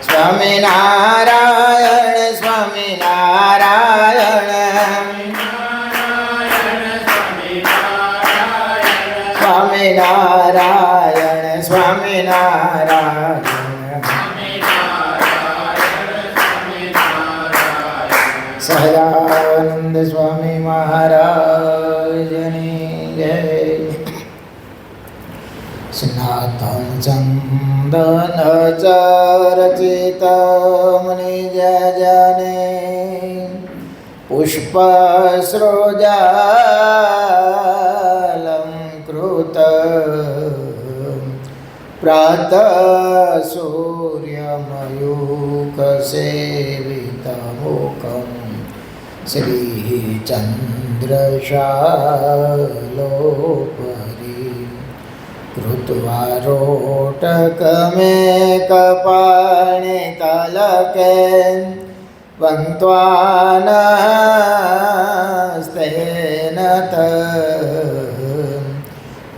સ્વામિનારાયણ સ્વામિનારાયણ સ્વામિનારાયણ સ્વામિનારાયણ સ્વામિનારાયણ સહજાનંદ સ્વામી મહારાજની જય. સનાતન ચંદન ચર્ચિત નિજ જને પુષ્પ સૃજાલંકૃત પ્રાતઃ સૂર્યમયુખ સેવિત મુખમ શ્રીચંદ્રશાલોપરી કૃત્વારોટકમે કપાણે તલકે વંત્વાનસ્તેન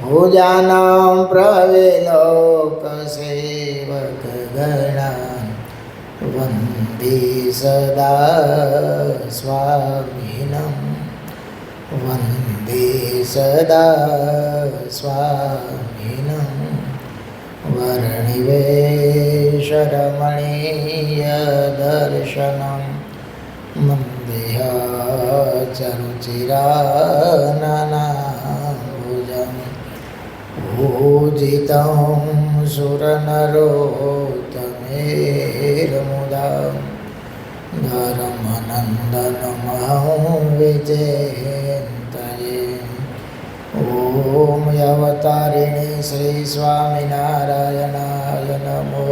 ભુજાનાં પ્રવિલોકસેવકગણાં વંદે સદા સ્વામિનં વંદે સદા સ્વામિનં વર્ણિવેશરમણીય દર્શનં મંદેહાચરુચિરાનનાભુજં પૂજિतं સુરનરોત્તમેર્મુદા ધર્મનંદનમહં વિજયંતયે. ઓમ અવતારિણી શ્રી સ્વામિનારાયણાય નમો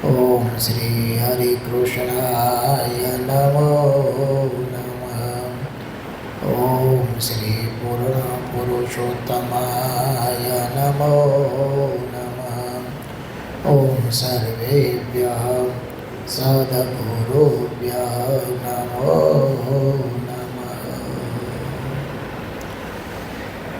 નમઃ. ઓમ શ્રી હરિકૃષ્ણાય નમો નમઃ. ઓમ શ્રી પૂર્ણ પુરુષોત્તમાય નમો નમઃ. ઓમ સર્વેભ્યઃ સદગુરુભ્યઃ નમો નમઃ.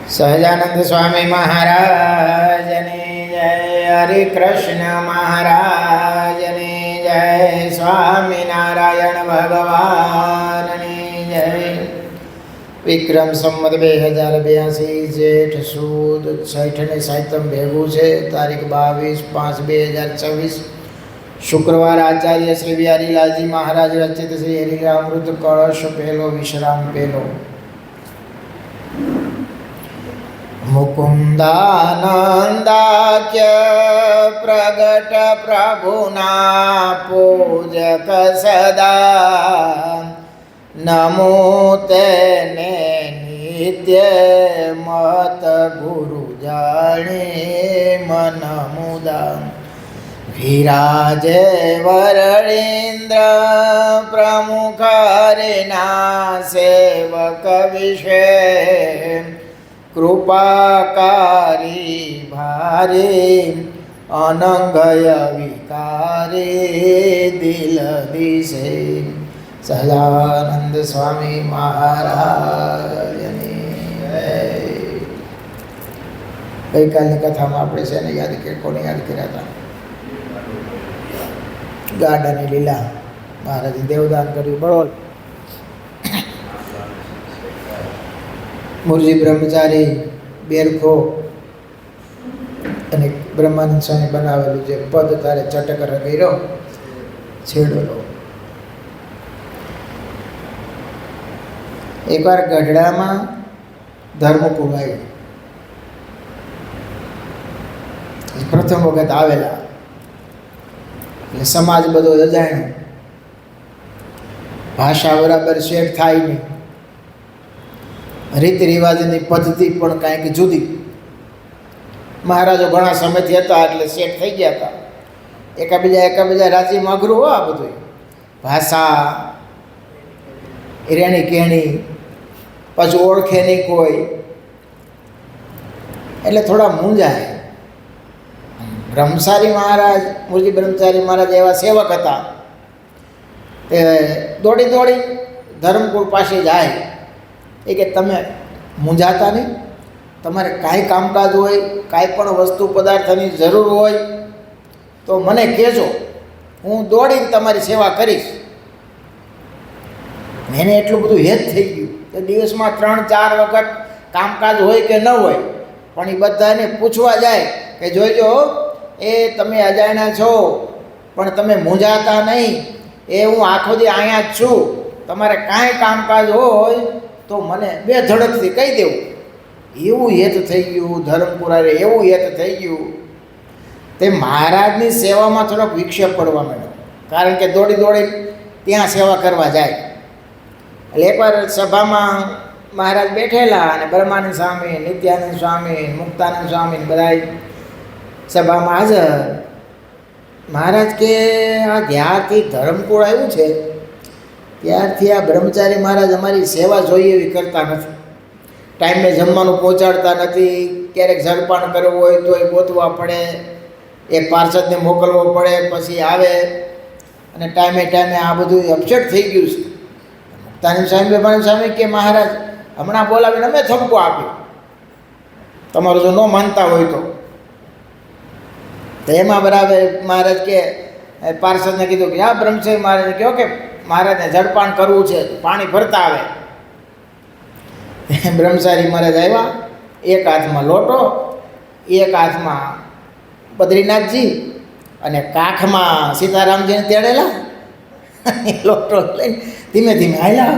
સહજાનંદ સ્વામી મહારાજની જય. હરે કૃષ્ણ મહારાજની જય. સ્વામિનારાયણ ભગવાનની જય. વિક્રમ સંવત 2082 જેઠ સુદ 60 ને સાતમ ભેગું છે. તારીખ 22/5/2024 શુક્રવાર. આચાર્ય શ્રી બિહારીલાલજી મહારાજ રચિત શ્રી હરિરામૃત કળશ પહેલો વિશ્રામ પહેલો. મુકુંદાનંદાખ્ય પ્રગટ પ્રભુના પૂજક સદા નમો તેને નિત્ય મત ગુરુ જાણે મન મુદા. વિરાજે વરણેન્દ્ર પ્રમુખ હરિના સેવક વિશે કૃપાકારી ભારે અનંગય વિકારે દિલ દિશે. સહજાનંદ સ્વામી મહારાજની જય. ગઈકાલની કથામાં આપણે છે ને યાદ કે કોને યાદ કર્યા હતા? ગાડાની લીલા. મહારાજે દેવદાન કર્યું બરોલ. મુરજી બ્રહ્મચારી બેરખો અને બ્રહ્માનંદ સ્વામી બનાવેલું જે પદ તારે ચટક રગીરો છેડોલો. એકવાર ગઢડામાં ધર્મ કુમાઈ પ્રથમ વખત આવેલા એટલે સમાજ બધો અજાણ્યો. ભાષા બરાબર શેર થાય નહીં. રીત રિવાજની પદ્ધતિ પણ કાંઈક જુદી. મહારાજો ઘણા સમયથી હતા એટલે સેટ થઈ ગયા હતા. એકાબીજા રાજ્યમાં અઘરું હોય આ બધું. ભાષા રેણી કહેણી પાછું ઓળખે નહીં કોઈ એટલે થોડા મૂંઝાય. બ્રહ્મચારી મહારાજ મુરજી બ્રહ્મચારી મહારાજ એવા સેવક હતા તે દોડી દોડી ધરમપુર પાસે જાય. એ કે તમે મૂંઝાતા નહીં, તમારે કાંઈ કામકાજ હોય, કાંઈ પણ વસ્તુ પદાર્થની જરૂર હોય તો મને કહેજો, હું દોડીને તમારી સેવા કરીશ. એને એટલું બધું હેત થઈ ગયું કે દિવસમાં 3-4 વખત કામકાજ હોય કે ન હોય પણ એ બધાને પૂછવા જાય કે જોઈજો, એ તમે અજાણ્યા છો પણ તમે મૂંઝાતા નહીં, એ હું આખો દી અહીંયા જ છું, તમારે કાંઈ કામકાજ હોય તો મને 2 ધડકથી કહી દેવું. એવું હેત થઈ ગયું ધરમપુરારે, એવું હેત થઈ ગયું. તે મહારાજની સેવામાં થોડોક વિક્ષેપ પડવા માંડ્યો, કારણ કે દોડી દોડી ત્યાં સેવા કરવા જાય. એટલે એકવાર સભામાં મહારાજ બેઠેલા અને બ્રહ્માનંદ સ્વામી, નિત્યાનંદ સ્વામી, મુક્તાનંદ સ્વામી બધા સભામાં હાજર. મહારાજ કે આ જ્યારથી ધરમકુળ આવ્યું છે ત્યારથી આ બ્રહ્મચારી મહારાજ અમારી સેવા જોઈએ એવી કરતા નથી. ટાઈમે જમવાનું પહોંચાડતા નથી, ક્યારેક જળપાન કરવું હોય તો એ ગોતવા પડે, એક પાર્ષદને મોકલવો પડે, પછી આવે અને ટાઈમે આ બધું અપસેટ થઈ ગયું છે. મુક્તાનંદ સ્વામી, બ્રહ્માનંદ સ્વામી કે મહારાજ હમણાં બોલાવીને અમે ઠપકો આપ્યો, તમારું જો ન માનતા હોય તો એમાં બરાબર મહારાજ કે પાર્ષદને કીધું કે હા બ્રહ્મચારી મહારાજને કહો કે મહારાજને જળપાન કરવું છે, પાણી ભરતા આવે. બ્રહ્મચારી મહારાજ આવ્યા, એક હાથમાં લોટો, એક હાથમાં બદ્રીનાથજી અને કાખમાં સીતારામજીને તેડેલા. લોટો લઈને ધીમે ધીમે હાલ્યા.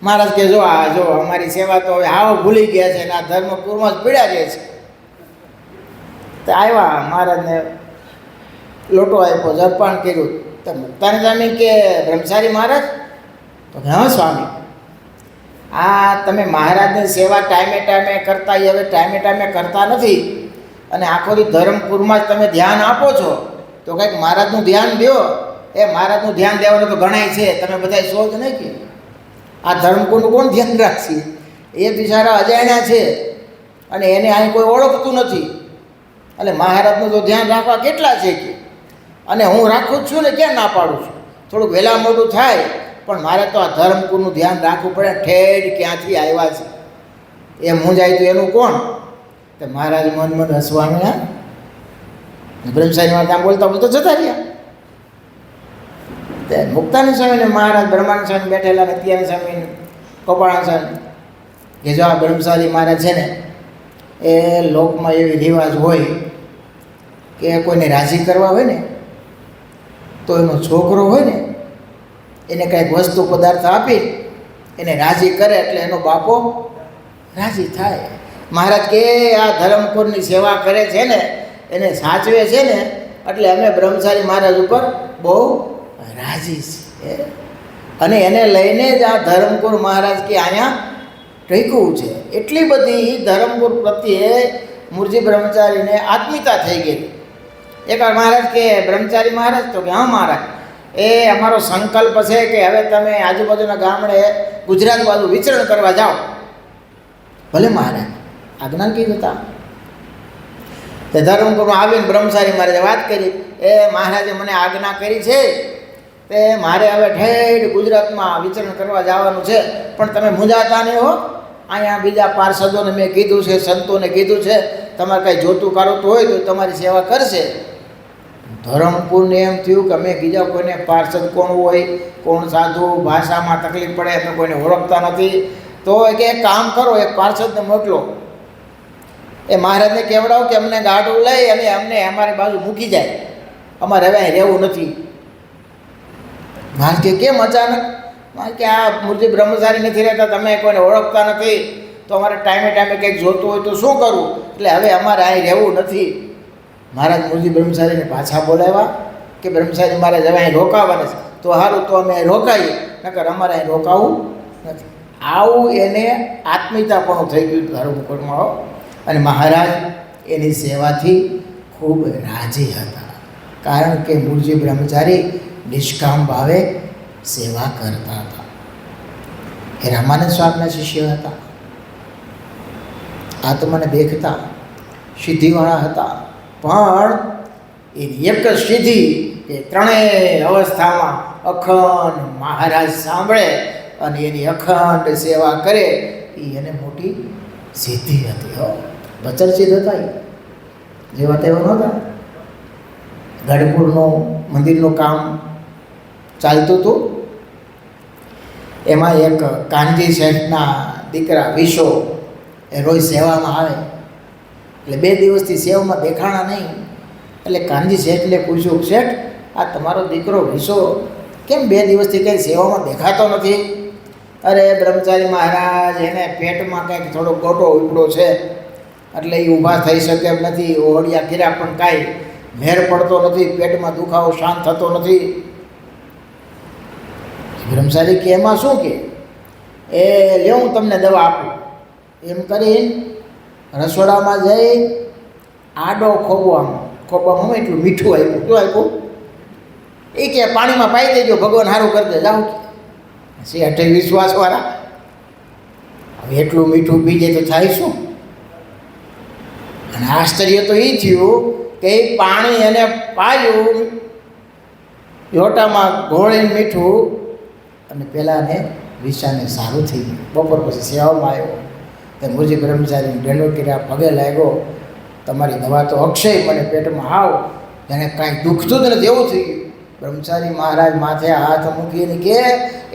મહારાજ કે જો અમારી સેવા તો હવે હાવ ભૂલી ગયા છે અને આ ધર્મપુરમાં જ પીડ્યા રહે છે. તો આવ્યા, મહારાજને લોટો આપ્યો, જળપાન કર્યું. તો મુક્તાનંદ સ્વામી કે બ્રહ્મચારી મહારાજ? તો હા સ્વામી, આ તમે મહારાજની સેવા ટાઈમે કરતા, હવે ટાઈમે કરતા નથી અને આખો દી ધરમપુરમાં જ તમે ધ્યાન આપો છો, તો કંઈક મહારાજનું ધ્યાન દો. એ મહારાજનું ધ્યાન દેવાનું તો ઘણાય છે, તમે બધા શોધ નહીં કે આ ધરમપુરનું કોણ ધ્યાન રાખશે? એ બિચારા અજાણ્યા છે અને એને અહીં કોઈ ઓળખતું નથી, એટલે મહારાજનું તો ધ્યાન રાખવા કેટલા છે કે, અને હું રાખું જ છું ને, ક્યાં ના પાડું છું. થોડુંક વહેલા મોડું થાય પણ મારે તો આ ધરમપુરનું ધ્યાન રાખવું પડે. ઠેઠ ક્યાંથી આવ્યા છે એ મૂંઝાય તો એનું કોણ? તો મહારાજ મન હસવા માંડ્યા. બ્રહ્મચારી મહારાજ બોલતા બોલતા જતા રહ્યા. તે મુક્તાનંદ સ્વામીને મહારાજ, બ્રહ્માનંદ સ્વામી બેઠેલા, નિત્યાનંદ સ્વામી, ગોપાળાનંદ સ્વામી કે જો આ બ્રહ્મચારી મહારાજ છે ને, એ લોકમાં એવી રિવાજ હોય કે કોઈને રાજી કરવા હોય ને તો એનો છોકરો હોય ને એને કાંઈક વસ્તુ પદાર્થ આપી એને રાજી કરે એટલે એનો બાપો રાજી થાય. મહારાજ કે આ ધરમપુરની સેવા કરે છે ને, એને સાચવે છે ને, એટલે અમે બ્રહ્મચારી મહારાજ ઉપર બહુ રાજી છીએ. અને એને લઈને જ આ ધરમપુર મહારાજ કે અહીંયા ટક્યું છે. એટલી બધી ધરમપુર પ્રત્યે મુરજી બ્રહ્મચારીને આત્મીયતા થઈ ગઈ. એકવાર મહારાજ કે બ્રહ્મચારી મહારાજ? તો કે હા મહારાજ, એ અમારો સંકલ્પ છે કે હવે તમે આજુબાજુના ગામડે ગુજરાત બાજુ વિચરણ કરવા જાઓ. ભલે મહારાજ, આજ્ઞા કીધું હતા. તે ધરમપુરમાં આવીને બ્રહ્મચારી મહારાજે વાત કરી, એ મહારાજે મને આજ્ઞા કરી છે તે મારે હવે ઠેઠ ગુજરાતમાં વિચરણ કરવા જવાનું છે, પણ તમે મૂંઝાતા નહીં હો. અહીંયા બીજા પાર્ષદોને મેં કીધું છે, સંતોને કીધું છે, તમારે કાંઈ જોતું કારોતું હોય તો તમારી સેવા કરશે. ધરમપુરને એમ થયું કે અમે બીજા કોઈને પાર્ષદ કોણ હોય, કોણ સાધુ, ભાષામાં તકલીફ પડે, અમે કોઈને ઓળખતા નથી, તો કે એક કામ કરો, એક પાર્ષદને મોકલો, એ મહારાજને કહેવડાવો કે અમને ગાડું લઈ અને અમને અમારી બાજુ મૂકી જાય, અમારે હવે અહીં રહેવું નથી. મહારાજ કે કેમ અચાનક? મહારાજ કે આ મુરજી બ્રહ્મચારી નથી રહેતા, તમે કોઈને ઓળખતા નથી, તો અમારે ટાઈમે કંઈક જોતું હોય તો શું કરવું, એટલે હવે અમારે અહીં રહેવું નથી. મહારાજ મુરજી બ્રહ્મચારીને પાછા બોલાવ્યા કે બ્રહ્મચારી મહારાજ હવે અહીં રોકાવાના છે, તો સારું તો અમે અહીં રોકાઈએ, નકર અમારે અહીં રોકાવું નથી. આવું એને આત્મીયતાપણું થઈ ગયું ધર્મપુરમાં. અને મહારાજ એની સેવાથી ખૂબ રાજી હતા, કારણ કે મુરજી બ્રહ્મચારી નિષ્કામ ભાવે સેવા કરતા હતા. એ રામાનંદ સ્વામીના શિષ્ય હતા. આ તો મને દેખતા સિદ્ધિવાળા હતા, પણ એની એક જ સિદ્ધિ કે ત્રણેય અવસ્થામાં અખંડ મહારાજ સાંભળે અને એની અખંડ સેવા કરે એ એને મોટી સિદ્ધિ હતી. બચરચિત હતા જેવા તેવા નહોતા. ગઢપુરનું મંદિરનું કામ ચાલતું હતું. એમાં એક કાનજી શેઠના દીકરા વિશો એ રોજ સેવામાં આવે. એટલે 2 દિવસથી સેવામાં દેખાણા નહીં. એટલે કાનજી શેઠને પૂછ્યું, શેઠ આ તમારો દીકરો વિશો કેમ 2 દિવસથી કંઈ સેવામાં દેખાતો નથી? અરે બ્રહ્મચારી મહારાજ એને પેટમાં કંઈક થોડો ગોટો ઉપડો છે એટલે એ ઊભા થઈ શકે એમ નથી. ઓહળિયા કર્યા પણ કાંઈ મેર પડતો નથી. પેટમાં દુખાવો શાંત થતો નથી. બ્રહ્મચારી કે એમાં શું કે એ લે હું તમને દવા આપું. એમ કરીને રસોડામાં જઈ આડો ખોબામાં એટલું મીઠું આપ્યું. શું આપ્યું? એ કે પાણીમાં પાઈ દેજો, ભગવાન સારું કરી દે. જાઉં શેઠે વિશ્વાસવાળા. હવે એટલું મીઠું પી જાય તો થાય શું? અને આશ્ચર્ય તો એ થયું કે એ પાણી એને પાયું લોટામાં ઘોળીને મીઠું, અને પેલાને વિશાને સારું થઈ ગયું. બપોર પછી સેવામાં આવ્યો તો મુરજી બ્રહ્મચારીને ઢેલો કર્યા, પગે લાગ્યો, તમારી દવા તો અક્ષય, મને પેટમાં આવ એને કાંઈ દુખતું જ નથી એવું થઈ ગયું. બ્રહ્મચારી મહારાજ માથે હાથ મૂકીને કે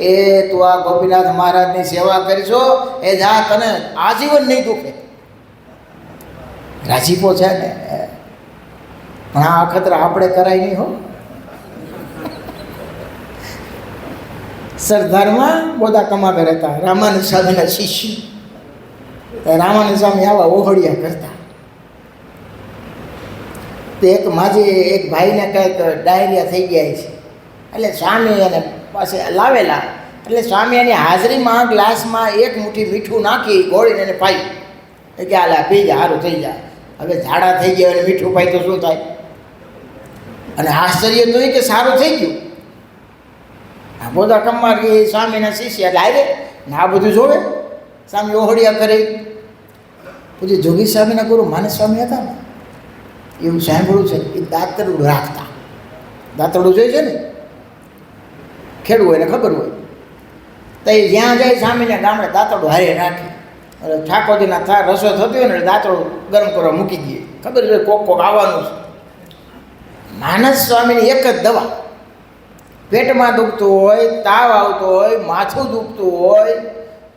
એ તું આ ગોપીનાથ મહારાજની સેવા કરીશો એ જા, તને આજીવન નહીં દુખે. રાજીપો છે ને, પણ આ અખતરા આપણે કરાય નહીં હો. સરદારમાં બોધા કમાતા રહેતા રામાનંદ સ્વામીના શિષ્ય. રામાનંદ સ્વામી આવા ઓહળિયા કરતા. તો એક ભાઈને કંઈક ડાયરિયા થઈ ગયા છે એટલે સ્વામી એને પાસે લાવેલા. એટલે સ્વામી એની હાજરીમાં ગ્લાસમાં 1 મુઠ્ઠી મીઠું નાખી ગોળીને એને પાઈ. એ કે હાલ પી જા, સારું થઈ જાય. હવે ઝાડા થઈ ગયા અને મીઠું પાઈ તો શું થાય? અને આશ્ચર્ય તો એ કે સારું થઈ ગયું. આ બધા કમાર કે સ્વામીના શિષ્ય એટલે આવે ને આ બધું જોવે. સ્વામી ઓહળિયા કરે. પછી જોગી સ્વામીના ગુરુ માનસ સ્વામી હતા ને, એવું સાંભળ્યું છે. એ દાંતરડું રાખતા. દાંતરડું જોઈએ છે ને, ખેડવું હોય ને ખબર હોય તો એ જ્યાં જાય સ્વામીને ગામડે દાંતરડું હારે રાખે. એટલે ઠાકોરજીના રસોઈ થતી હોય ને એટલે દાંતરડું ગરમ કરવા મૂકી દઈએ. ખબર છે કોક આવવાનું છે. માનસ સ્વામીની એક જ દવા, પેટમાં દુખતું હોય, તાવ આવતો હોય, માથું દુખતું હોય,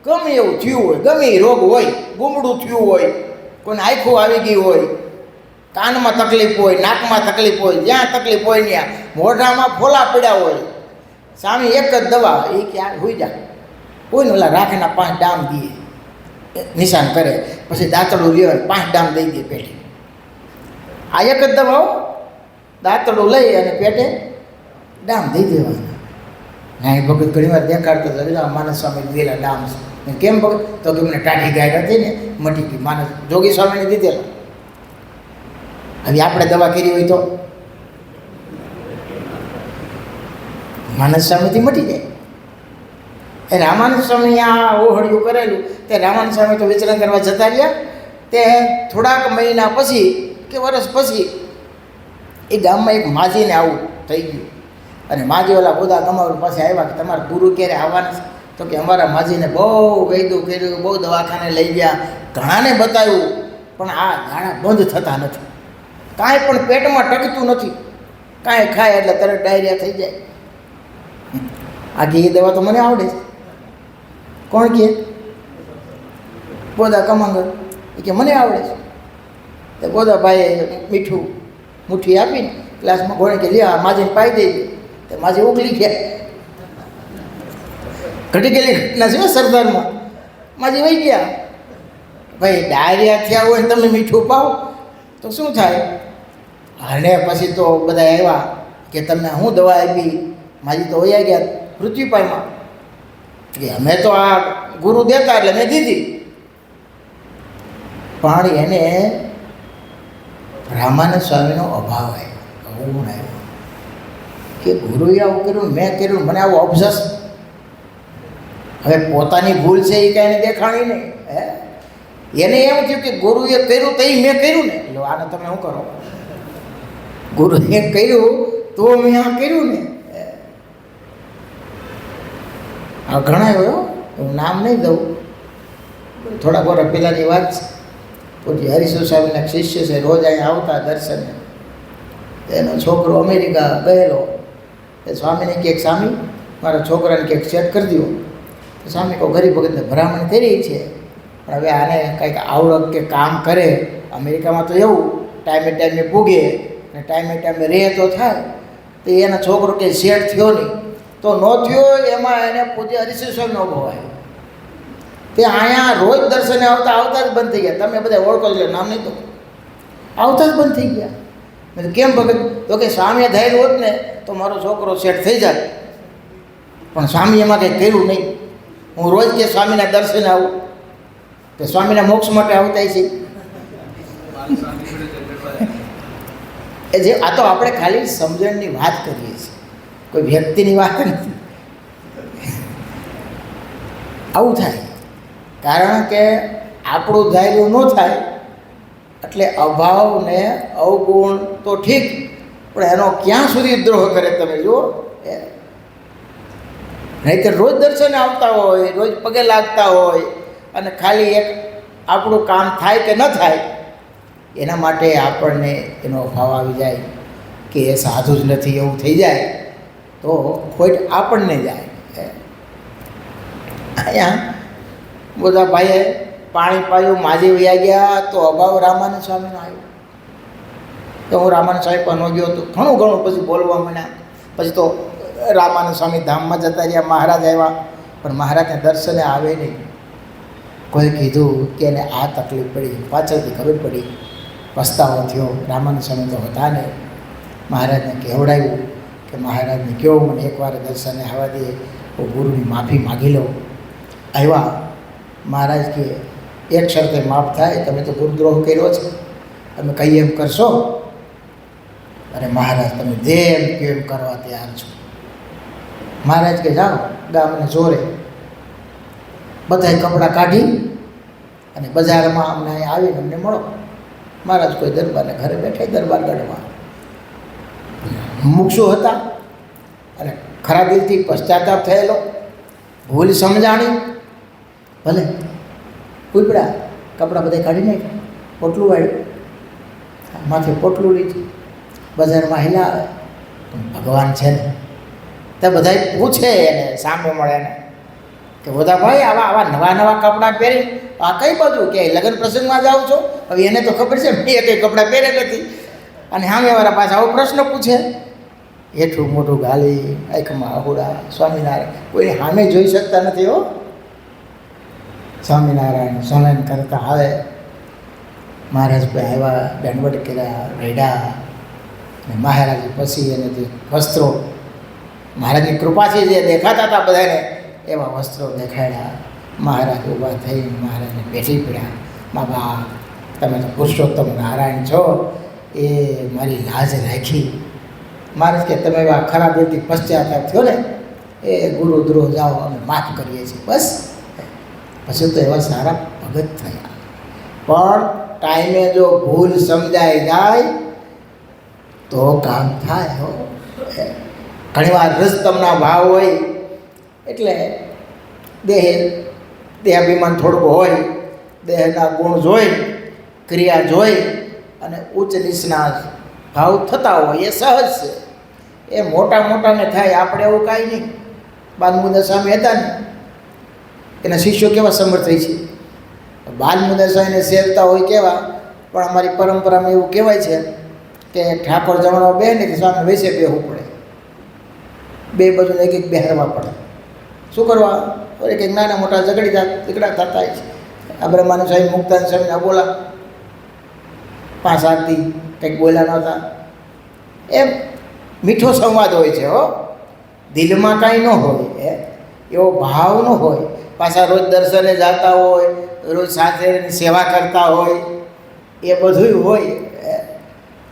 ગમે એવું થયું હોય, ગમે એ રોગ હોય, ગુમડું થયું હોય, કોઈને આંખું આવી ગઈ હોય, કાનમાં તકલીફ હોય, નાકમાં તકલીફ હોય, જ્યાં તકલીફ હોય ત્યાં, મોઢામાં ફોલા પડ્યા હોય, સ્વામી એક જ દવા એ કે આ હોઈ જાય. કોઈને ઓલા રાખેના 5 ડામ દઈએ, નિશાન કરે, પછી દાંતડું લેવાય 5 ડામ દઈ દે પેટે. આ એક જ દવા, દાંતડું લઈ અને પેટે ડામ દઈ દેવાના. ના એ ભગત ઘણી વાર દેખાડતો હતો, માનસ સ્વામી દીધેલા ડામ છે. કેમ ભગત? તો કે મને ટાઢી ગાય હતી ને મટી ગઈ. માનસ જોગી સ્વામીને દીધેલા. હવે આપણે દવા કરી હોય તો માનસ સ્વામીથી મટી જાય. એ રામાનંદ સ્વામી આ ઓહળિયું કરેલું તે રામાનંદ સ્વામી તો વિચરણ કરવા જતા રહ્યા. તે થોડાક મહિના પછી કે વર્ષ પછી એ ગામમાં એક માજીને આવું થઈ ગયું. અને માજી ઓલા બધા કમાવર પાસે આવ્યા કે તમારા ગુરુ ક્યારે આવવાના છે? તો કે અમારા માજીને બહુ વૈદ્યું કર્યું, બહુ દવાખાને લઈ ગયા, ઘણાને બતાવ્યું, પણ આ ગાળા બંધ થતા નથી. કાંઈ પણ પેટમાં ટકતું નથી. કાંઈ ખાય એટલે તરત ડાયરિયા થઈ જાય. આ ઘી દવા તો મને આવડે છે. કોણ કહે? બોધા કમાંગર. એ કે મને આવડે છે. તો બોધા ભાઈએ મીઠું મુઠ્ઠી આપીને ગ્લાસમાં ઘોળે કે લે માજીને પાઈ દેજે. તો માજી ઉકલી ગયા. ઘટી ગયેલી ઘટના છે સરદારમાં. માજી વહી ગયા. ભાઈ ડાયરિયા થયા હોય ને તમે મીઠું પાવો તો શું થાય? અને પછી તો બધા આવ્યા કે તમને હું દવા આપી? માજી તો વયા ગયા પૃથ્વીપાયમાં કે અમે તો આ ગુરુ દેતા એટલે મેં દીધી. પણ એને રામાનંદ સ્વામીનો અભાવ આવ્યો, ગુણ આવ્યો કે ગુરુએ આવું કર્યું, મેં કર્યું, મને આવું અફસસ. હવે પોતાની ભૂલ છે એ કાંઈ દેખાણી નહીં. એને એમ થયું કે ગુરુએ કર્યું તો મેં કર્યું ને, એટલે આને તમે શું કરો? ગુરુએ કર્યું તો મેં આ કર્યું ને. આ ઘણા એવો, હું નામ નહીં દઉં, થોડા વર્ષ પહેલાંની વાત છે. પૂજ્ય હરિસુ સ્વામીના શિષ્ય છે, રોજ અહીંયા આવતા દર્શને. એનો છોકરો અમેરિકા ગયેલો. એ સ્વામીને કહે, સ્વામી મારા છોકરાને કંઈક સેટ કરી દો. તો સ્વામી કહો ગરીબ ભગતને ભલામણ કરી છે, પણ હવે આને કંઈક આવડત કે કામ કરે. અમેરિકામાં તો એવું ટાઈમે પૂગે ને ટાઈમે રહે તો થાય. તો એના છોકરો કે સેટ થયો નહીં, તો ન થયો એમાં એને પૂજ્ય હરિસુ સ્વામીનો અભાવ આવ્યો. તે અહીંયા રોજ દર્શને આવતા જ બંધ થઈ ગયા. તમે બધા ઓળખો એટલે નામ નહીં તો આવતા જ બંધ થઈ ગયા. મેં કેમ ભગત? તો કે સ્વામીએ ધાર્યું હોત ને તો મારો છોકરો સેટ થઈ જાય, પણ સ્વામી એમાં કંઈ કર્યું નહીં. હું રોજ કે સ્વામીના દર્શને આવું, કે સ્વામીના મોક્ષ માટે આવતા છે. એ જે આ તો આપણે ખાલી સમજણની વાત કરીએ છીએ, કોઈ વ્યક્તિની વાત નથી. આવું થાય કારણ કે આપણું ધાર્યું ન થાય એટલે અભાવ ને અવગુણ તો ઠીક, પણ એનો ક્યાં સુધી દ્રોહ કરે તમે જુઓ. નહીં કે રોજ દર્શને આવતા હોય, રોજ પગે લાગતા હોય, અને ખાલી એક આપણું કામ થાય કે ન થાય એના માટે આપણને એનો અભાવ આવી જાય કે એ સાધુ જ નથી એવું થઈ જાય, તો ખોટ આપણને જાય. અહીંયા બધા ભાઈએ પાણી પાયું, માજી વયા ગયા, તો અભાવ રામાનંદ સ્વામીનો આવ્યો. તો હું રામાનંદ સ્વામી પર ન ગયો તો ઘણું પછી બોલવા માંડ્યા. પછી તો રામાનંદ સ્વામી ધામમાં જતા રહ્યા. મહારાજ આવ્યા, પણ મહારાજને દર્શને આવે નહીં. કોઈ કીધું કે એને આ તકલીફ પડી, પાછળથી ખબર પડી, પસ્તાવો થયો. રામાનંદ સ્વામી તો હતા ને. મહારાજને કહેવડાવ્યું કે મહારાજને કહો મને એકવાર દર્શને આવવા દે, હું ગુરુની માફી માગી લઉં. આવ્યા. મહારાજ કે એક શરતે માફ થાય, તમે તો ગુરુદ્રોહ કર્યો છે, તમે કંઈ એમ કરશો? અરે મહારાજ તમે જેમ કે એમ કરવા તૈયાર છો. મહારાજ કે જાઓ ગામને જોરે. બધાય કપડાં કાઢી અને બજારમાં અમને અહીં આવીને અમને મળો. મહારાજ કોઈ દરબારને ઘરે બેઠા, દરબારગઢમાં મુક્ષુ હતા અને ખરા દિલથી પશ્ચાતાપ થયેલો, ભૂલ સમજાણી. ભલે ઉપડ્યા, કપડાં બધા કાઢી નાખ્યા, પોટલું વાળ્યું, માથે પોટલું લીધું, બજારમાં હિલાવે. ભગવાન છે ને તે બધા પૂછે એને, સામે મળે ને કે બધા ભાઈ આવા નવા કપડાં પહેરી આ કઈ બાજુ કે લગ્ન પ્રસંગમાં જાઓ છો? હવે એને તો ખબર છે મેં કંઈ કપડાં પહેરેલ નથી, અને સામેવાળા પાછા આવો પ્રશ્ન પૂછે. હેઠું મોઢું ગાલી, આંખમાં આહુડા. સ્વામિનારાયણ કોઈ સામે જોઈ શકતા નથી હો. સ્વામિનારાયણ સ્નાન કરતા આવે. મહારાજ ભાઈ આવ્યા, દંડવટ કર્યા, રેડા. અને મહારાજ પછી એને જે વસ્ત્રો, મહારાજની કૃપાથી જે દેખાતા હતા બધાને એવા વસ્ત્રો દેખાડ્યા. મહારાજ ઊભા થઈ મહારાજને બેઠી પડ્યા. મા બાપ તમે તો પુરુષોત્તમ નારાયણ છો, એ મારી લાજ રાખી. મહારાજ કે તમે એવા ખરાબ રીતે પશ્ચાતાપ થયો ને એ ગુરુદ્રોહ જાઓ, અમે માફ કરીએ છીએ. બસ પછી તો એવા સારા ભગત થયા. પણ ટાઈમે જો ભૂલ સમજાઈ જાય તો કામ થાય હો. ઘણીવાર રસતમના ભાવ હોય એટલે દેહાભિમાન થોડુંક હોય, દેહના ગુણ જોઈ, ક્રિયા જોઈ અને ઉચ્ચ નીચના ભાવ થતા હોય, એ સહજ છે. એ મોટાને થાય, આપણે એવું કાંઈ નહીં. બાલમુદા સ્વામી હતા ને, એના શિષ્યો કેવા સમર્થ થઈ છે. બાલમુદા સ્વામીને સેવતા હોય કેવા, પણ અમારી પરંપરામાં એવું કહેવાય છે કે ઠાકોર જમણવા બે ને કે સ્વામી વૈસે બેહવું પડે, બે બાજુને એક બેહારવા પડે. શું કરવા? કંઈક નાના મોટા ઝઘડા થતા હોય છે. આ બ્રહ્માનંદ સ્વામી, મુક્તાનંદ સ્વામીના બોલા 5-8 દી કંઈક બોલ્યા નહોતા. એમ મીઠો સંવાદ હોય છે હો, દિલમાં કાંઈ ન હોય, એવો ભાવ ન હોય. પાછા રોજ દર્શને જતા હોય, રોજ સાથે સેવા કરતા હોય, એ બધું હોય.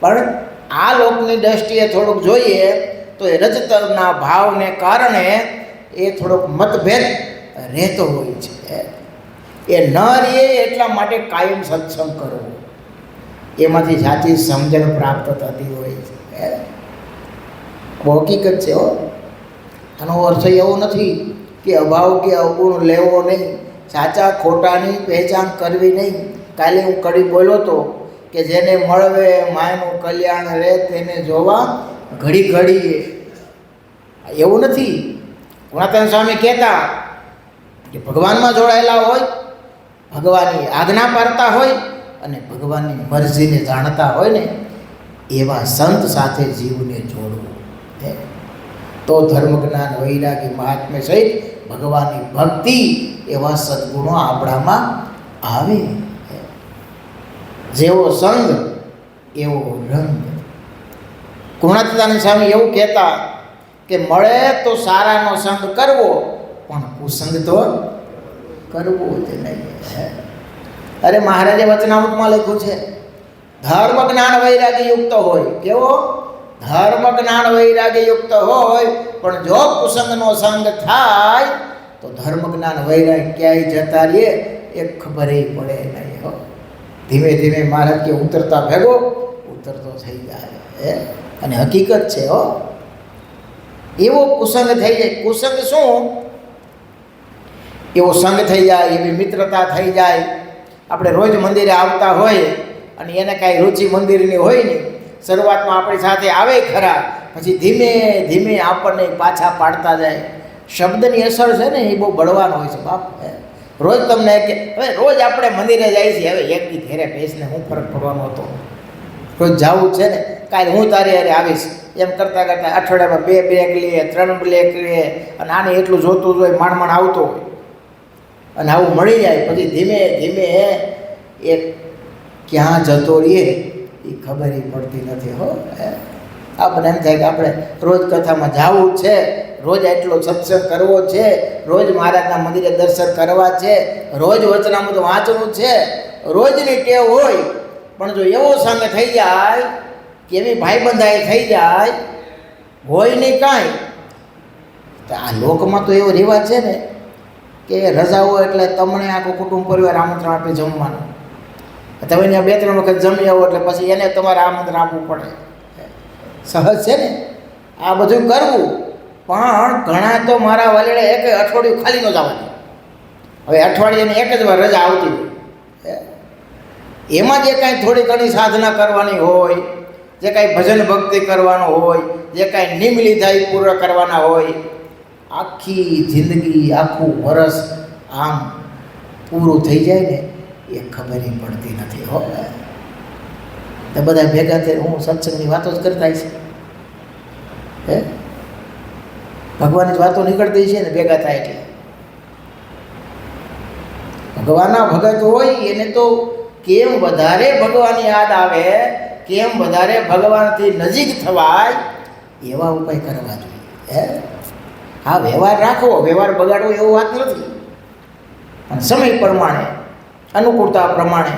પણ આ લોકની દ્રષ્ટિએ થોડુંક જોઈએ તો એ રજતના ભાવને કારણે એ થોડોક મતભેદ રહેતો હોય છે. એ ન રહે એટલા માટે કાયમ સત્સંગ કરવો, એમાંથી સાચી સમજણ પ્રાપ્ત થતી હોય છે. હકીકત છે હો. આનો અર્થ એવો નથી કે અભાવ કે અવગુણ લેવો નહીં, સાચા ખોટાની પહેચાન કરવી નહીં. કાલે હું કડી બોલ્યો હતો કે જેને મળવે માયનું કલ્યાણ રે તેને જોવા ઘડી ઘડીએ. એવું નથી. ગુણાતીતાનંદ સ્વામી કહેતા કે ભગવાનમાં જોડાયેલા હોય, ભગવાનની આજ્ઞા પાડતા હોય અને ભગવાનની મરજીને જાણતા હોય ને એવા સંત સાથે જીવને જોડવું, તો ધર્મ જ્ઞાન વૈરાગી મહાત્મ્ય સહિત ભગવાનની ભક્તિ એવા સદગુણો આપણામાં આવે. જેવો સંગ એવો રંગ. ગુણાતીતાનંદ સ્વામી એવું કહેતા કે મળે તો સારાનો સંગ કરવો, પણ કુસંગ તો કરવો જ નહીં. અરે મહારાજે વચનામૃતમાં લખ્યું છે ધર્મ જ્ઞાન વૈરાગ્ય યુક્ત હોય. કેવો? ધર્મ જ્ઞાન વૈરાગ્ય યુક્ત હોય, પણ જો કુસંગનો સંગ થાય તો ધર્મ જ્ઞાન વૈરાગ્ય ક્યાંય જતા રહીએ એ ખબર પડે નહીં. હો, ધીમે ધીમે મહારાજ કે ઉતરતા ભેગો ઉતરતો થઈ જાય. અને હકીકત છે. હો, એવો કુસંગ થઈ જાય. કુસંગ શું? એવો સંગ થઈ જાય, એવી મિત્રતા થઈ જાય. આપણે રોજ મંદિરે આવતા હોય અને એને કાંઈ રુચિ મંદિરની હોય ને, શરૂઆતમાં આપણી સાથે આવે ખરા, પછી ધીમે ધીમે આપણને પાછા પાડતા જાય. શબ્દની અસર છે ને એ બહુ બળવાનો હોય છે બાપ. રોજ તમને કે હવે રોજ આપણે મંદિરે જઈએ છીએ, હવે એકની ઘેરે બેસને હું ફરક પડવાનો હતો, રોજ જવું છે ને, કાલે હું તારી હારે આવીશ એમ કરતાં કરતાં અઠવાડિયામાં 2 બ્રેક લે, 3 બ્રેક લે, અને આને એટલું જોતું હોય, માંડ આવતો હોય અને આવું મળી જાય. પછી ધીમે ધીમે એ ક્યાં જતો રહીએ એ ખબર પડતી નથી. હો, આપણને એમ થાય કે આપણે રોજ કથામાં જવું છે, રોજ એટલો સત્સંગ કરવો છે, રોજ મહારાજના મંદિરે દર્શન કરવા છે, રોજ વચનામૃત વાંચવું છે, રોજની ટેવ હોય. પણ જો એવો સંગ થઈ જાય કે એવી ભાઈબંધાઈ થઈ જાય, હોય નહીં કાંઈ, તો આ લોકમાં તો એવો રિવાજ છે ને કે રજાઓ એટલે તમને આખું કુટુંબ પરિવાર આમંત્રણ આપે જમવાનું. તમે ત્યાં 2-3 વખત જમી આવો એટલે પછી એને તમારે આમંત્રણ આપવું પડે. સહજ છે ને આ બધું કરવું. પણ ઘણા તો મારા વાલીડે એક અઠવાડિયું ખાલી ન જવા દે. હવે અઠવાડિયાની એક જ વાર રજા આવતી હોય, એમાં જે કાંઈ થોડી ઘણી સાધના કરવાની હોય, જે કાંઈ ભજન ભક્તિ કરવાનું હોય, જે કાંઈ નિયમ લીધા એ પૂરા કરવાના હોય, આખી જિંદગી આખું વરસ આમ પૂરું થઈ જાય ને એ ખબર પડતી નથી. હો, તો બધા ભેગા થઈને હું સત્સંગની વાતો જ કરતા છે. ભગવાનની જ વાતો નીકળતી છે ને ભેગા થાય એટલે. ભગવાનના ભગત હોય એને તો કેમ વધારે ભગવાન યાદ આવે, કેમ વધારે ભગવાનથી નજીક થવાય એવા ઉપાય કરવા જોઈએ. હા, વ્યવહાર રાખવો, વ્યવહાર બગાડવો એવું વાત નથી, અને સમય પ્રમાણે, અનુકૂળતા પ્રમાણે.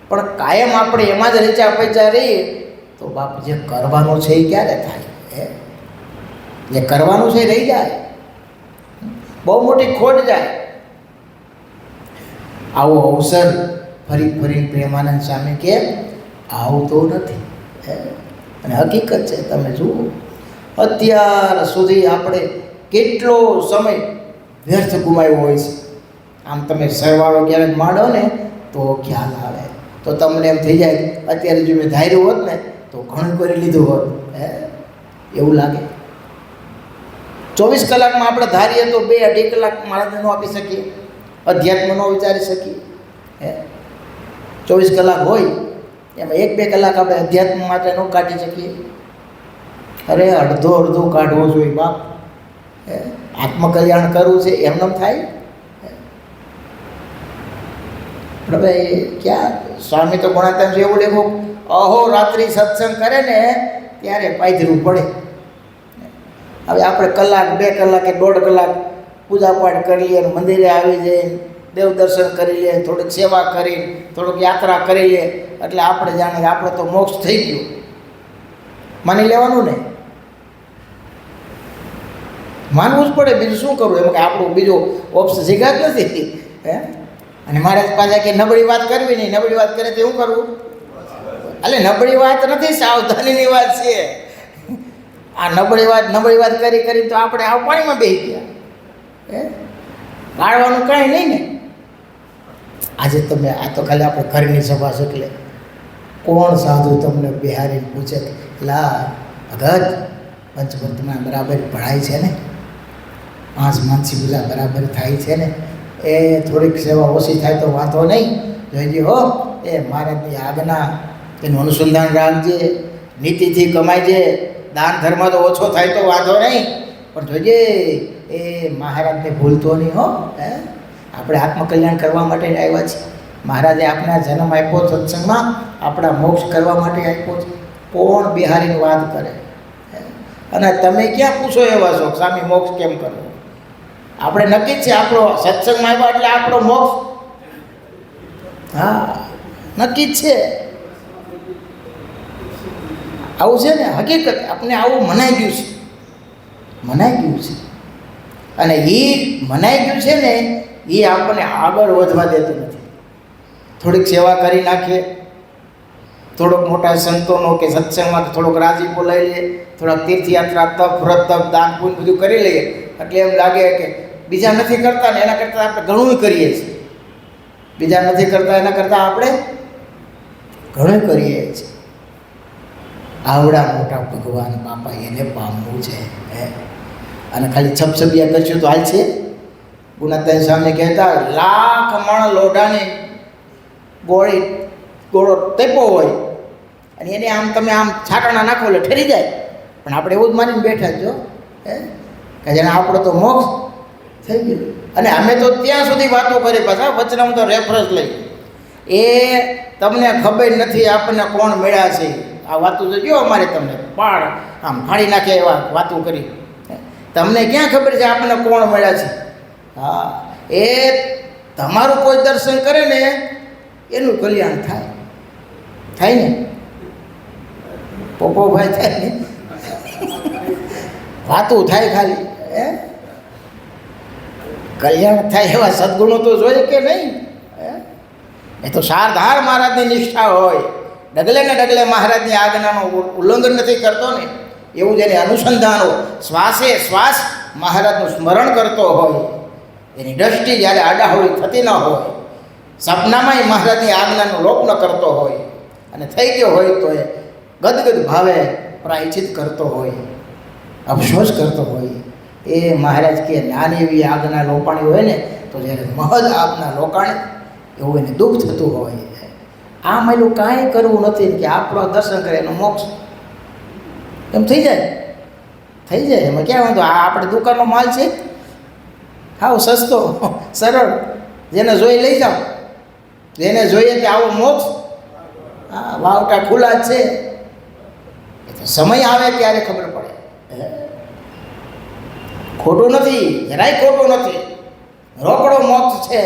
પણ કાયમ આપણે એમાં જ રેચા પૈચા રહીએ તો બાપ જે કરવાનું છે એ ક્યારે થાય? જે કરવાનું છે રહી જાય, બહુ મોટી ખોટ જાય. આવો અવસર ફરી પ્રેમાનંદ સ્વામી કે આવતો નથી. અને હકીકત છે, તમે જુઓ અત્યાર સુધી આપણે કેટલો સમય વ્યર્થ ગુમાવ્યો હોય છે. આમ તમે સરવાળો ક્યારેક માંડો ને તો ખ્યાલ આવે, તો તમને એમ થઈ જાય અત્યારે જો મેં ધાર્યું હોત ને તો ઘણું કરી લીધું હોત. એવું લાગે. 24 કલાકમાં આપણે ધારીએ તો 2-2.5 કલાક મહારાજને ન આપી શકીએ, અધ્યાત્મ ન વિચારી શકીએ. 24 કલાક હોય એમાં 1-2 કલાક આપણે અધ્યાત્મ માટે ન કાઢી શકીએ. અરે અડધો કાઢવો જોઈએ બાપ. આત્મકલ્યાણ કરવું છે એમને થાય. હવે ક્યાં સ્વામી તો ગુણાતીતાનંદ એવું લેખું અહોરાત્રિ સત્સંગ કરે ને ત્યારે પાયધરું પડે. હવે આપણે કલાક 2 કલાક કે 1.5 કલાક પૂજાપાઠ કરી લઈએ, મંદિરે આવી જઈએ, દેવ દર્શન કરી લઈએ, થોડીક સેવા કરી, થોડુંક યાત્રા કરી લઈએ, એટલે આપણે જાણે કે આપણે તો મોક્ષ થઈ ગયું માની લેવાનું ને. માનવું જ પડે, બીજું શું કરવું? એમ કે આપણું બીજો ઓપ્શન શીખા જ નથી. અને મહારાજ પાછા કે નબળી વાત કરવી નહીં, નબળી વાત કરે તો શું કરવું? એટલે નબળી વાત નથી, સાવધાનીની વાત છે. આ નબળી વાત કરી તો આપણે આવ પાણીમાં બેસી ગયા. હે ગાળવાનું કાંઈ નહીં ને. આજે તમે આ તો ખાલી આપણે ઘરની સભા છે એટલે કોણ સાધુ તમને બિહારીને પૂછે લા ભગત પંચવર્તમાં બરાબર ભણાય છે ને, 5 માનસી પૂજા બરાબર થાય છે ને, એ થોડીક સેવા ઓછી થાય તો વાંધો નહીં, જોઈજે હો એ મહારાજની આજ્ઞા એનું અનુસંધાન રાખજે, નીતિથી કમાઈજે, દાન ધર્મ તો ઓછો થાય તો વાંધો નહીં, પણ જોઈજે એ મહારાજને ભૂલતો નહીં હો. હે આપણે આત્મકલ્યાણ કરવા માટે જ આવ્યા છીએ. મહારાજે આપણે જન્મ આપ્યો સત્સંગમાં, આપણા મોક્ષ કરવા માટે આપ્યો છે. કોણ બિહારીની વાત કરે? અને તમે ક્યાં પૂછો એવા છો સ્વામી મોક્ષ કેમ કરવો? આપણે નક્કી જ છે આપણો સત્સંગમાં આવ્યા એટલે આપણો મોક્ષ, હા નક્કી જ છે. આવું છે ને હકીકત, આપણે આવું મનાઈ ગયું છે, મનાઈ ગયું છે. અને એ મનાઈ ગયું છે ને એ આપણને આગળ વધવા દેતું નથી. થોડીક સેવા કરી નાખીએ, થોડોક મોટા સંતોનો કે સત્સંગમાં થોડોક રાજીપો લઈ લઈએ, થોડાક તીર્થયાત્રા તપ વ્રત તપ દાન પુણ્ય બધું કરી લઈએ એટલે એમ લાગે કે બીજા નથી કરતા ને એના કરતાં આપણે ઘણું કરીએ છીએ. બીજા નથી કરતા એના કરતાં આપણે ઘણું કરીએ છીએ. આવડા મોટા ભગવાન બાપા એને પામવું છે. અને ખાલી છપછપિયા કરશું તો હાલ છે? ગુણાતાઈ સ્વામી કહેતા લાખ મણ લોઢાની ગોળો તેપો હોય અને એને આમ તમે આમ છાંટણા નાખો એટલે ઠરી જાય, પણ આપણે એવું જ માનીને બેઠા જો કે જેને આપણો તો મોક્ષ થઈ ગયો. અને અમે તો ત્યાં સુધી વાતો કરી, પાછા વચનામાં તો રેફરન્સ લઈ, એ તમને ખબર નથી આપણને કોણ મળ્યા છે. આ વાતો તો જો અમારે તમને પાડ આમ ફાડી નાખે એવા વાતો કરી, તમને ક્યાં ખબર છે આપણને કોણ મળ્યા છે? હા એ તમારું કોઈ દર્શન કરે ને એનું કલ્યાણ થાય, થાય ને પોપોભાઈ થાય ને, વાતું થાય ખાલી કલ્યાણ થાય એવા સદગુણો તો જોઈએ કે નહીં? એ તો શારદાર મહારાજની નિષ્ઠા હોય, ડગલે ને ડગલે મહારાજની આજ્ઞાનું ઉલ્લંઘન નથી કરતો ને, એવું જેને અનુસંધાન હોય, શ્વાસે શ્વાસ મહારાજનું સ્મરણ કરતો હોય, એની દ્રષ્ટિ જ્યારે આડાહોળી થતી ન હોય, સપનામાં મહારાજની આજ્ઞાનો લોપ ન કરતો હોય અને થઈ ગયો હોય તો એ ગદગદ ભાવે પ્રાયચિત કરતો હોય, અફસોસ કરતો હોય. એ મહારાજ કે નાની એવી આજ્ઞા લોપાણી હોય ને તો જ્યારે મહદ આજ્ઞા લોકાણે એવું એને દુઃખ થતું હોય. આ માયલું કાંઈ કરવું નથી કે આપણો દર્શન કરે એનો મોક્ષ એમ થઈ જાય, થઈ જાય. એમાં ક્યાં વાંધો? આ આપણે દુકાનનો માલ છે, હાવ સસ્તો સરળ, જેને જોઈ લઈ જાઓ, જેને જોઈએ કે આવો મોક્ષ, હા વાવટા ખુલ્લા જ છે. સમય આવે ત્યારે ખબર પડે. ખોટું નથી, જરાય ખોટું નથી, રોકડો મોક્ષ છે.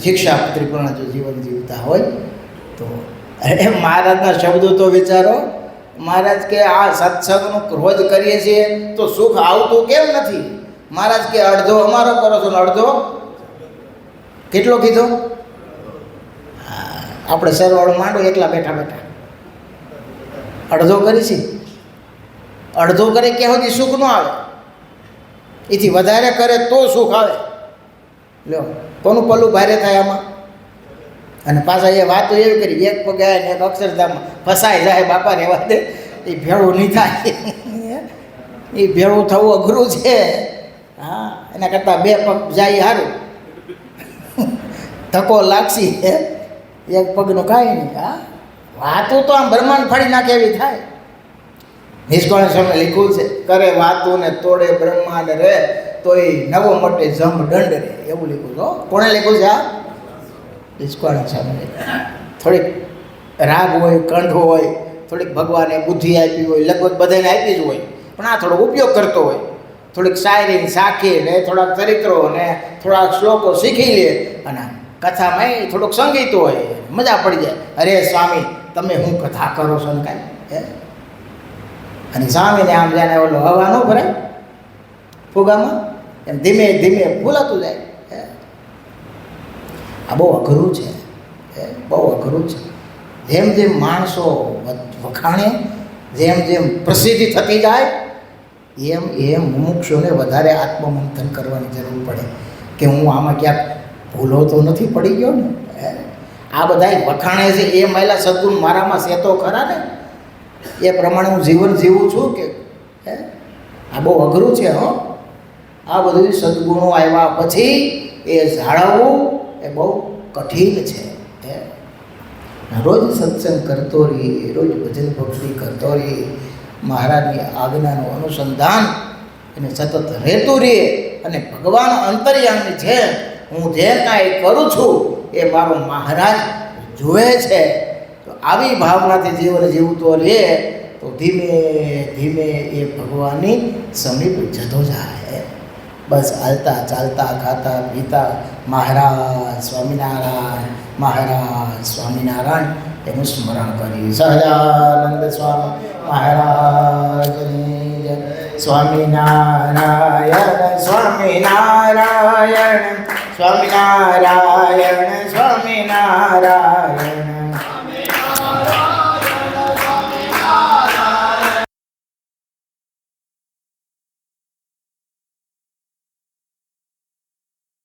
શિક્ષાપત્રીપૂર્ણ જો જીવન જીવતા હોય તો અરે મહારાજના શબ્દો તો વિચારો. મહારાજ કે આ સત્સંગનું રોજ કરીએ છીએ તો સુખ આવતું કેમ નથી? મહારાજ કે અડધો અમારો કરો છો ને અડધો કેટલો કીધો? આપણે સરવાળો માંડો એકલા બેઠા બેઠા અડધો કરીશી, અડધો કરે ક્યાં સુધી સુખ ન આવે, એથી વધારે કરે તો સુખ આવે. લો કોનું પલ્લું ભારે થાય આમાં? અને પાછા એ વાતો એવી કરી, એક પગે ને એક અક્ષરધામમાં ફસાઈ જાય, બાપા રહેવા દે, એ ભેળું નહીં થાય. એ ભેળું થવું અઘરું છે. હા એના કરતાં 2 પગ જાય સારું, ધક્કો લાગશી એક પગનું કાંઈ નહીં. હા વાતું તો આમ બ્રહ્માંડ ફાડી નાખે એવી થાય. નિષ્કાળ સ્વામી લખ્યું છે, કરે વાતું ને તોડે બ્રહ્માંડ રે તોય નવો મટે જમ દંડ રે, એવું લખ્યું છે. કોણે લખ્યું છે? આ નિષ્કાળ સ્વામી. થોડીક રાગ હોય, કંઠ હોય, થોડીક ભગવાને બુદ્ધિ આપી હોય, લગભગ બધાને આપી જ હોય, પણ આ થોડોક ઉપયોગ કરતો હોય, થોડીક શાયરી સાખી ને થોડાક ચરિત્રો ને થોડાક શ્લોકો શીખી લે અને કથામાં એ થોડુંક સંગીત હોય, મજા પડી જાય. અરે સ્વામી તમે હું કથા કરો છો ને કાંઈ અને સ્વામીને આમ જાણે ઓલો હવા ન ભરાય ફુગામાં, એમ ધીમે ધીમે ફૂલાતું જાય. આ બહુ અઘરું છે, બહુ અઘરું છે. જેમ જેમ માણસો વખાણે, જેમ જેમ પ્રસિદ્ધિ થતી જાય એમ એ મુમુક્ષુને વધારે આત્મમંથન કરવાની જરૂર પડે કે હું આમાં ક્યાંક ભૂલો તો નથી પડી ગયો ને. આ બધા વખાણે છે એ મહિલા સદગુણ મારામાં છે તો ખરા ને, એ પ્રમાણે હું જીવન જીવું છું કે આ બહુ અઘરું છે. આ બધું સદગુણો આવ્યા પછી એ જાળવવું એ બહુ કઠિન છે. રોજ સત્સંગ કરતો રહી, રોજ ભજન ભક્તિ કરતો રહી, મહારાજની આજ્ઞાનું અનુસંધાન એને સતત રહેતું રહે અને ભગવાન અંતર્યામી છે. હું જે કાંઈ કરું છું એ મારો મહારાજ જુએ છે. તો આવી ભાવનાથી જીવન જીવતો રહે તો ધીમે ધીમે એ ભગવાનની સમીપ જતો જાય. બસ હાલતા ચાલતા ખાતા પીતા મહારાજ સ્વામિનારાયણ, મહારાજ સ્વામિનારાયણ એનું સ્મરણ કરી. સહજાનંદ સ્વામી મહારાજની જય. સ્વામિનારાયણ સ્વામિનારાયણ સ્વામિનારાયણ સ્વામિનારાયણ.